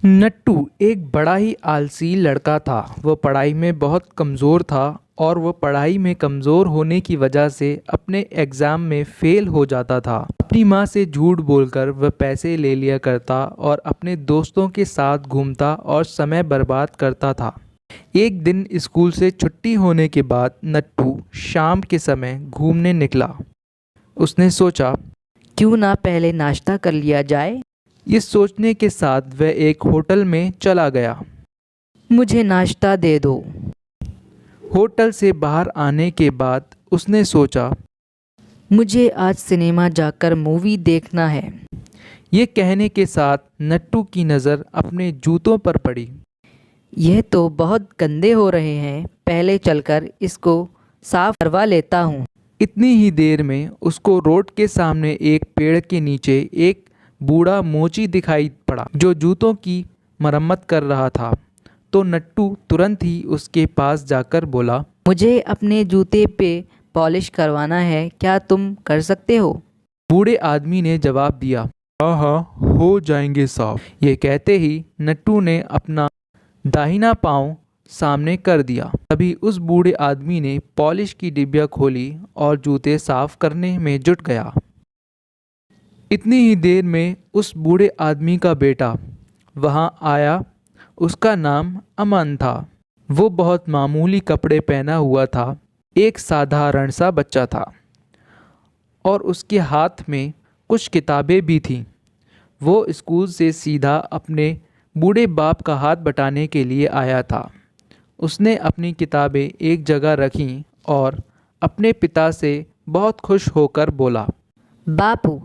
नट्टू एक बड़ा ही आलसी लड़का था। वह पढ़ाई में बहुत कमज़ोर था और वह पढ़ाई में कमज़ोर होने की वजह से अपने एग्ज़ाम में फ़ेल हो जाता था। अपनी माँ से झूठ बोलकर वह पैसे ले लिया करता और अपने दोस्तों के साथ घूमता और समय बर्बाद करता था। एक दिन स्कूल से छुट्टी होने के बाद नट्टू शाम के समय घूमने निकला। उसने सोचा, क्यों ना पहले नाश्ता कर लिया जाए। ये सोचने के साथ वह एक होटल में चला गया। मुझे नाश्ता दे दो। होटल से बाहर आने के बाद उसने सोचा, मुझे आज सिनेमा जाकर मूवी देखना है। ये कहने के साथ नट्टू की नज़र अपने जूतों पर पड़ी। यह तो बहुत गंदे हो रहे हैं, पहले चलकर इसको साफ करवा लेता हूँ। इतनी ही देर में उसको रोड के सामने एक पेड़ के नीचे एक बूढ़ा मोची दिखाई पड़ा जो जूतों की मरम्मत कर रहा था। तो नट्टू तुरंत ही उसके पास जाकर बोला, मुझे अपने जूते पे पॉलिश करवाना है, क्या तुम कर सकते हो? बूढ़े आदमी ने जवाब दिया, हाँ हाँ, हो जाएंगे साहब। ये कहते ही नट्टू ने अपना दाहिना पाँव सामने कर दिया। तभी उस बूढ़े आदमी ने पॉलिश की डिब्बियाँ खोली और जूते साफ करने में जुट गया। इतनी ही देर में उस बूढ़े आदमी का बेटा वहाँ आया। उसका नाम अमन था। वो बहुत मामूली कपड़े पहना हुआ था, एक साधारण सा बच्चा था और उसके हाथ में कुछ किताबें भी थीं। वो स्कूल से सीधा अपने बूढ़े बाप का हाथ बटाने के लिए आया था। उसने अपनी किताबें एक जगह रखीं और अपने पिता से बहुत खुश होकर बोला, बापू,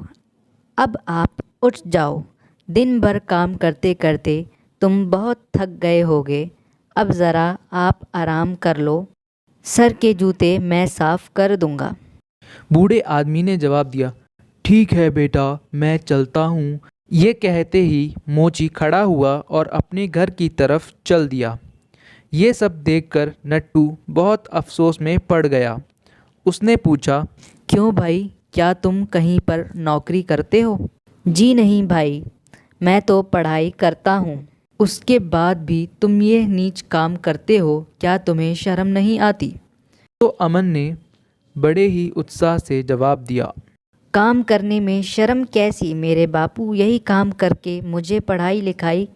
अब आप उठ जाओ। दिन भर काम करते करते तुम बहुत थक गए होगे। अब ज़रा आप आराम कर लो। सर के जूते मैं साफ़ कर दूंगा। बूढ़े आदमी ने जवाब दिया, ठीक है बेटा, मैं चलता हूँ। ये कहते ही मोची खड़ा हुआ और अपने घर की तरफ चल दिया। ये सब देखकर नट्टू बहुत अफसोस में पड़ गया। उसने पूछा, क्यों भाई, क्या तुम कहीं पर नौकरी करते हो? जी नहीं भाई, मैं तो पढ़ाई करता हूँ। उसके बाद भी तुम ये नीच काम करते हो, क्या तुम्हें शर्म नहीं आती? तो अमन ने बड़े ही उत्साह से जवाब दिया, काम करने में शर्म कैसी मेरे बापू, यही काम करके मुझे पढ़ाई लिखाई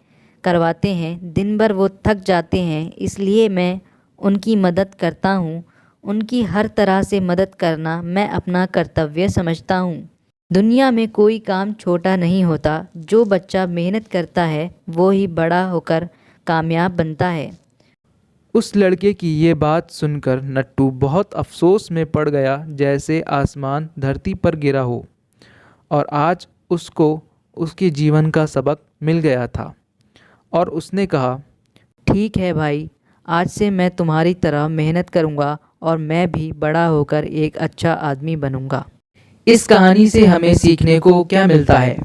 करवाते हैं। दिन भर वो थक जाते हैं, इसलिए मैं उनकी मदद करता हूँ। उनकी हर तरह से मदद करना मैं अपना कर्तव्य समझता हूँ। दुनिया में कोई काम छोटा नहीं होता। जो बच्चा मेहनत करता है वो ही बड़ा होकर कामयाब बनता है। उस लड़के की ये बात सुनकर नट्टू बहुत अफसोस में पड़ गया, जैसे आसमान धरती पर गिरा हो। और आज उसको उसके जीवन का सबक मिल गया था और उसने कहा, ठीक है भाई, आज से मैं तुम्हारी तरह मेहनत करूँगा और मैं भी बड़ा होकर एक अच्छा आदमी बनूँगा। इस कहानी से हमें सीखने को क्या मिलता है?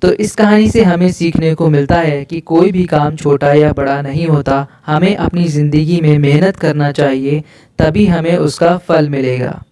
तो इस कहानी से हमें सीखने को मिलता है कि कोई भी काम छोटा या बड़ा नहीं होता। हमें अपनी ज़िंदगी में मेहनत करना चाहिए, तभी हमें उसका फल मिलेगा।